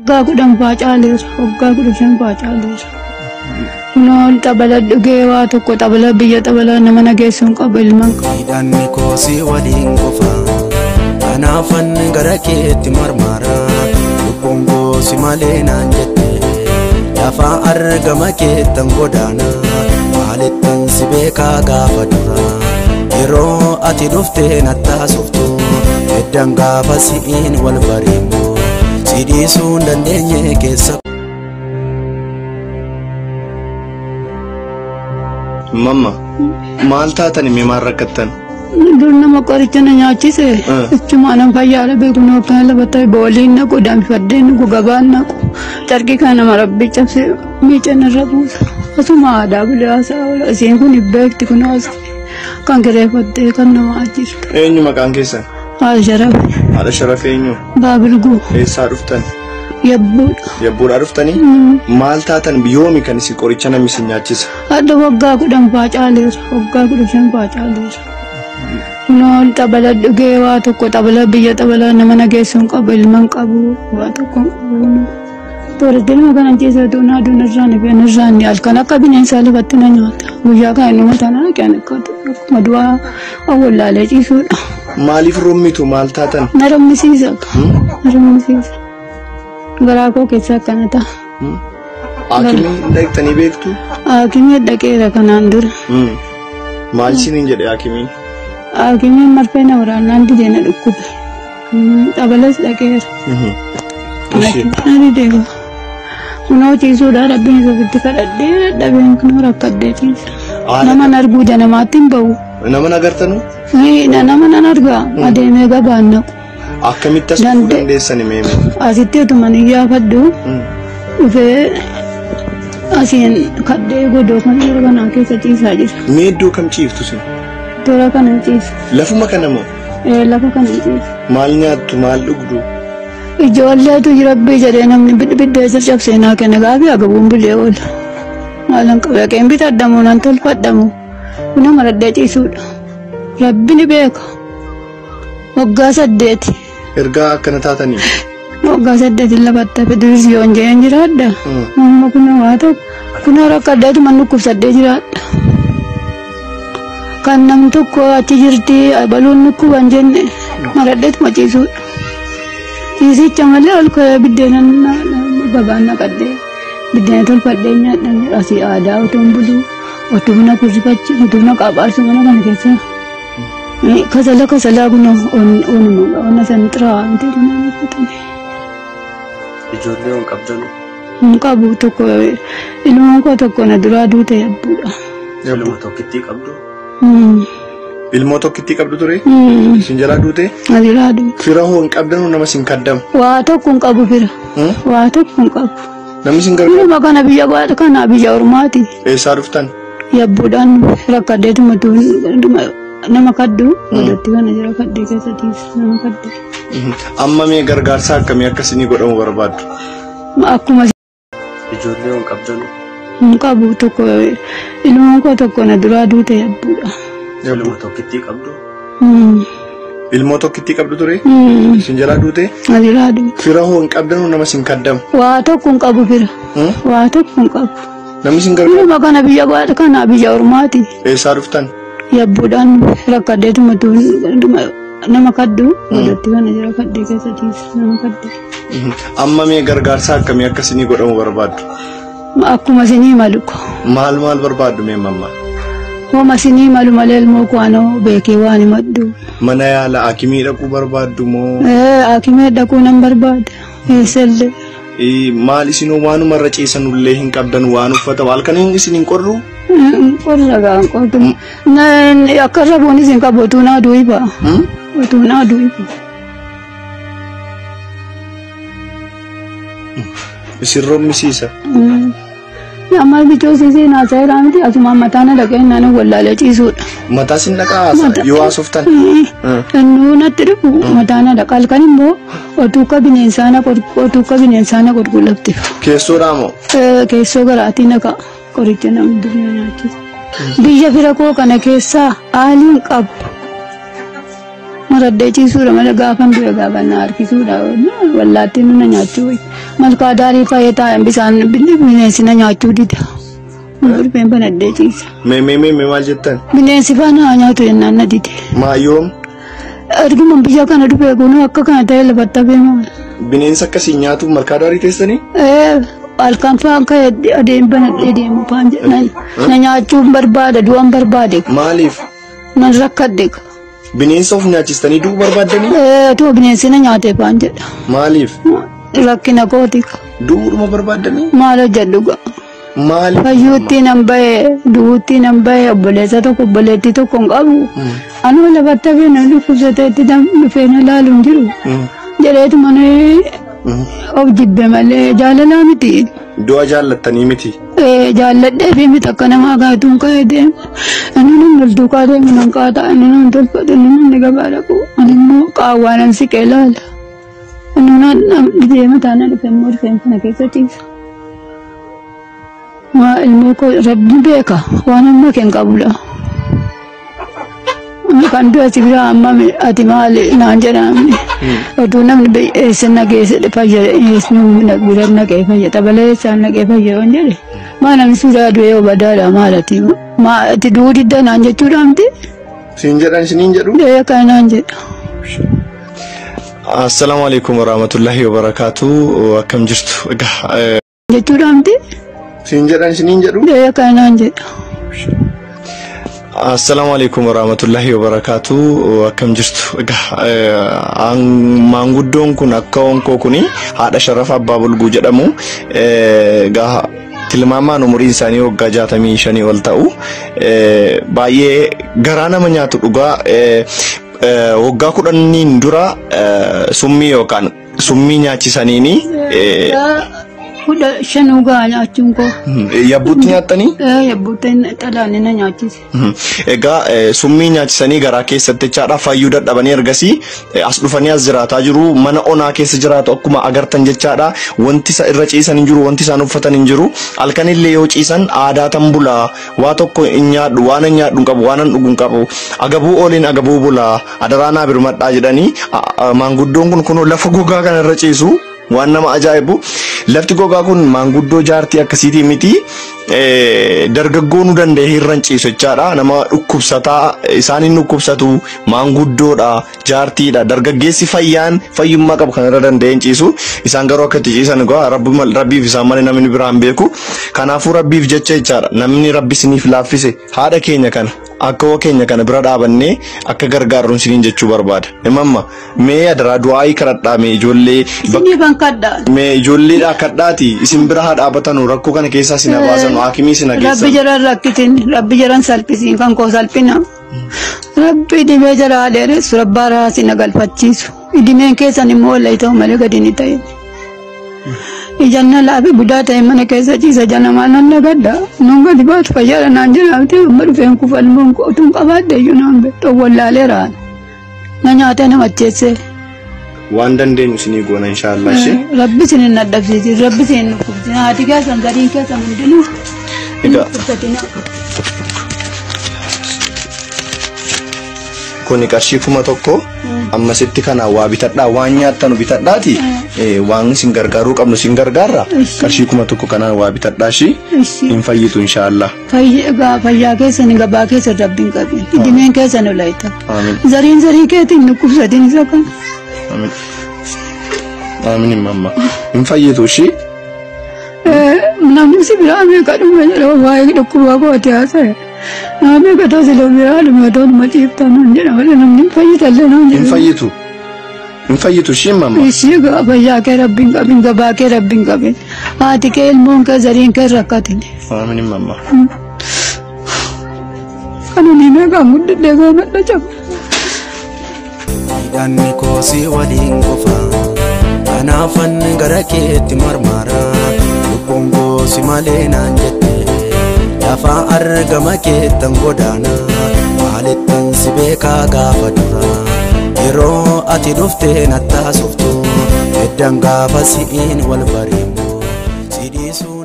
Gudang pacalir, gudang pacalir. Non tabala dhugaa tokko tabala biyya tabala nama nageessuun qaba ilmaan qaba. Hidhanni koosii waliin qofa kanaafan gara keetti marmara lubbuun koosi malee naan jette lafa argama keettan godaana maalittan si beekaa gaafa dura yeroo ati dhuftee nattaasuftu eddan gaafa si'iin wal bariimu si dhiisuun dandeenye keessa. Mama, maal taatan mee maal rakkattan? Durna maqaricha na nyaachise. Ichuma anan fayyaala beekun hookaan lafatee booliin naqu danfadheen naqu gabaan naqu carqii kana marabbii cabse miichan irra buusa. Asuma aadaa bulee haasaa oola. Isiin kun beekti kun haasa kan kireeffattee kan nama ajjirtu. Eenyu maqaan keessan? Haadha Sharafe. Haadha Sharafe eenyu? Baabilguu. Eessaa dhuftan? Yabbuudha. Yabbuudha dhuftanii? Maal taatan biyyoomii kan isin qoricha namni isin nyaachisa? Adda waggaa kudhan pacaaleera. Waggaa kudhan pacaaleera. Non tabala dhugaa tokko tabala biyya tabala nama nageessuun qaba ilmaan qabu waa tokko qabu. Tooratti nama kana jeessa doonaa doonarraan ifeen irraan halkan akka bineensaa lafatti na nyaata. Guyyaa kana nama tanaa kan akka maduwaa awwaalaalee ciisuudha. Maaliif rommitu maal taatan? Na rommisiisa. Na rommisiisa. Garaa koo keessa akkana ta'a. Haakimii dhaqxanii beektu? Haakimii dhaqeera kanaan dura. Maal isiniin jedhe haakimiin? Haakimiin marfee na waraanaan didee na dhukkube. Dabalas dhaqeera. Ani deema. Kunoo ciisuudhaa rabbiin sofitti kadhadhee dadhabeen kunoo rakkadhee ciisa. Nama arguu janamaatti hin bahu. Nama agartanu? Nama nan argaa adeemee gabaan naqu. Akkamitti as dhufuu dandeessani meeme? Asitti utuma ni gaafadhu. Dhufee asiin kadhee godoo kan yeroo kanaa keessa ciisaa jira. Mee iddoo kam ciiftu sin? Toora kana ciisa. Lafuma kana moo? Lafa kana ciisa. Maal nyaattu maal dhugdu? Ijoolleetu rabbii jedhee namni biddeessa cabsee naa kenna gaabii agabuun bulee oola. Maalan qabee qeen bitadhamu nan tolfadhamu. Kuna maradhee ciisuudha. Rabbi ni beeka. Waggaa 8. Ergaa akkana taatanii? Waggaa 8 lafatta fiduris yoon jeen jiraadha. Amma kuna waa tokko kuna rakkadheetu man dhukkubsadhee jiraadha. Kan nam tokko achi jirti baluun dhukkuban jenne maradheetuma ciisuudha. Ciisicha malee ol ka'ee biddeenan gabaan naqadhee biddeena tolfadhee nyaadhan asii aadaa otoon buluu otuma kursifachi otuma qabaarsu mana kana keessa. Kasala kuno on santra anti mana kutane. Ijoollee on qabdanu? Qabu tokko ilmoo koo tokko na duraa duute yabbuudha. Ilmoo tokkittii qabdu? Ilmoo tokkittii qabdu ture? Isin jalaa duute? Na jalaa duute. Fira hoo hin qabdanu nama isin kaddamu? Waa tokko hin qabu fira. Waa tokko hin qabu. Namni isin gargaaru? Nama kana biyya baadha kana biyya ormaati. Eessaa dhuftan? Yabbuudhaan rakkadheetuma nama kaddu godhatti kana jira kaddee keessattis nama kadde. Amma mee gargaarsa akkamii akkasii godhamu barbaaddu? Akkuma ijoollee on qabdanu? Qabu tokko ilmoo koo tokko na duraa duute yabbuudha. Ilmoo tokkittii qabdu? Ilmoo tokkittii qabdu ture? Isin jalaa duute? Na jalaa duute. Fira hoo hin qabdanu nama isin kaddamu? Waa tokko hin qabu fira. Waa tokko hin qabu. Namni isin gargaaru? Nama kana biyya baadha kana biyya ormaati. Eessaa dhuftan? Yabbuudhaan rakkadheetuma nama kaddu godhatti kana jira kaddee keessattis nama kadde. Amma mee gargaarsa akkamii akkasii godhamu barbaaddu? Akkuma isinii malu. Maal barbaaddu mee mamma? Homa isinii malu malee ilmoo kwaanoo beekee waan himadhu. Mana yaala haakimii dhaquu barbaaddu moo? Haakimii dhaquu nan barbaada. Eessallee. Maal isinuu waanuma irra ciisanullee hin qabdan waan uffata halkan isin hin qorru? Qorra gaan qorru. Akka rabuun isin qabu utuu naa du'iba. Utuu naa du'iba. Isin rommisiisa? Amma bichoosisee naasaa irraa miti asuma mataana dhaqee naan wallaalee ciisuudha. Mataa sin dhaqaa yoo haasoftan? Innuu natti dhufu mataana dhaqa halkan immoo otuu akka bineensaana qulqullabte. Keessoodhaa moo? Keessoo garaatiin dhaqa qoricha namni durii nyaachisa. Biyya fira koo kana keessaa haaliin qabu. Raddeechiisuu dha malee gaafan du'e gaafa na harkisuu dha. Wallaatti na nyaachuu. Malkaa daarii fayyee taa'an bisaan bineensi na nyaachuu dida. Rifeen bana raddeechiisa. Maal jettan? Bineensi faana nyaatu jennaan na dide. Maayoom? Erguma biyya kana dhufee kun akka kana ta'e lafatti beema. Bineensa akkasii nyaatuuf malkaa daarii teessanii? Halkan faan ka'e adeemu banadhee deemu faan jedhan na nyaachuun barbaada du'an barbaade. Maaliif? Nan rakkadde. Bineensa of nyaachistanii du'uu barbaaddanii? Too bineensi na nyaatee faan jedha. Maaliif? Rakkina kooti. Du'uudhuma barbaaddanii? Maal hojjedhu gaa? Maaliif? Fayyuutti nan bahe du'uutti nan bahe obboleessa tokko obboleettii tokko hin qabu. Anuma lafatti beena dhukkubsateetti dhufee na laaluun jiru. Jedheetu mana of jibbe malee jaalalaa miti. Du'a jaallattanii miti? Jaalladhee fi miti akka namaa gaatuun ka'ee deemu. Inni nun loltuu kaatee minan qaataa inni nun tolfate inni nun gabaa dhaqu. Ani immoo qaawwaanan siqee laala. Inni nun deema taana dhufe immoo rifeen kana keessa ciisa. Waa ilmoo koo rabbi beeka waan amma keen qabudha. Kan du'a sibiraa amma ati maali naan jedhamne. Oduu namni eessa nageesse fayyada bira nagee fayyada balee isaan nagee fayyada waan jedhe. Maa namni suuraa du'ee obadaadha maalati. Ati du'uu didda naan jechuudha miti. Siin jedhan isiniin jedhu? Kan naan jedha. Assalamu alaikum warahmatullahi wabarakatuh. Akkam jirtu? Jechuudha miti. Siin jedhan isiniin jedhu? Kan naan jedha. Assalamu alaikum warahmatullahi wabarakatuh. Akkam jirtu? Maanguddoon kun akka onkoo kuni haadha Sharafa Abbaa Bulguu jedhamu. Tilmaamaan umuriin isaanii waggaa 65 ol ta'u. Baay'ee garaa nama nyaatu dhugaa. Waggaa 10 dura summii yookaan summii nyaachisaniini. Kuda shanu gaa nyaachuun koo. Yabbuutti nyaattanii? Yabbuutti xalaanii na nyaachise. Egaa summii nyaachisanii garaa keessatti jechaadha fayyuu dadhabanii ergasii as dhufanii as jiraataa jiru mana onaa keessa jiraatu akkuma agartan jechaadha wanti isa irra ciisan hin jiru wanti isaan uffatan hin jiru halkanillee yoo ciisan aadaa tan bulaa waa tokko hin nyaadhu waan hin nyaadhu hin qabu waan hin dhugu hin qabu agabuu ooliin agabuu bulaa adaraanaa birmadhaa jedhanii maanguddoon kun kunoo lafa gogaa kana irra ciisu. Waan nama ajaa'ibu lafti gogaa kun maanguddoo jaartii akkasiitii miti dargaggoon danda'e hirran ciisu jechaadha nama dhukkubsataa isaaniin dhukkubsatu maanguddoodha jaartiidha dargaggeessi fayyummaa qabu kan irra danda'een ciisu isaan garuu akka itti ciisan gaa rabbiif isaan malee namni biraan beeku kanaafuu rabbiif jecha jechaadha namni rabbi isiniif laaffise haadha keenya kana akka keenya kana bira dhaabannee akka gargaarruun isiniin jechuu barbaada. Mamma mee adaraa du'aayii kadhadhaa mee ijoollee mee ijoolleedhaa kadhaati isin bira haa dhaabatanu rakkoo kana keessaa isin baasanu haakimii isin hageessan. Rabbi jaran rakkisin rabbi jaran salphisiin kan koo salphina. Rabbi dhibee jara dheeressu rabbaa raasii na galfachiisu. Dhibeen keessan immoo wallaahi ta'u malee gadi ni ta'e. Ijanna laafi budaa ta'e mana keessa ciisa janamaa nan nagadda. Nun gadi baatu fayyada naan jiraamte amma dhufeen kufalmoon kootuun qabaadde iyyuu naan beektu wallaaleeraan. Na nyaatee nama ajjeesse. Waan dandeenyu isinii goona inshaallah ishee. Rabbi isin na dhabsiisi rabbi isin nu kubsi. Haati keessan gadiin keessan hundinuu. Egaa. Kuni qarshii 1,000 ammasitti kana waa bitadhaa waan nyaattanu bitadhaati waan isin gargaaruu qabnu isin gargaarra qarshii 1,000 kana waa bitadhaa shi hin fayyitu inshaallah. Fayyaa keessan gabaa keessa rabbiin qabin dhibeen keessan olaayita. Zariin zarii keetiin dhukkubsatiin isa kan. Amiin mamma hin fayyitu shi. Namni si biraa meeqa dhume jedha waa'ee dhukkubaa kooti haasa'e. Namni kata sila biraa dhume toon maciiftan hin jedha malee namni hin fayyitallee naan jedha. Hin fayyitu shi mamma. Ishii fayyaa kee rabbiin qabin gabaa kee rabbiin qabin haati kee ilmoon kee zariin kee rakkatin. Amiin mamma. Kana ni meeqaan guddadhee gaafadha cabu. Hidhanni koosii waliin qofa kanaafan gara keetti marmara lubbuun koosi malee naan jette lafa argama keettan godaana maalittan si beekaa gaafa dura yeroo ati dhuftee nattaasuftu eddan gaafa si'iin wal bareemmoo si dhiisu.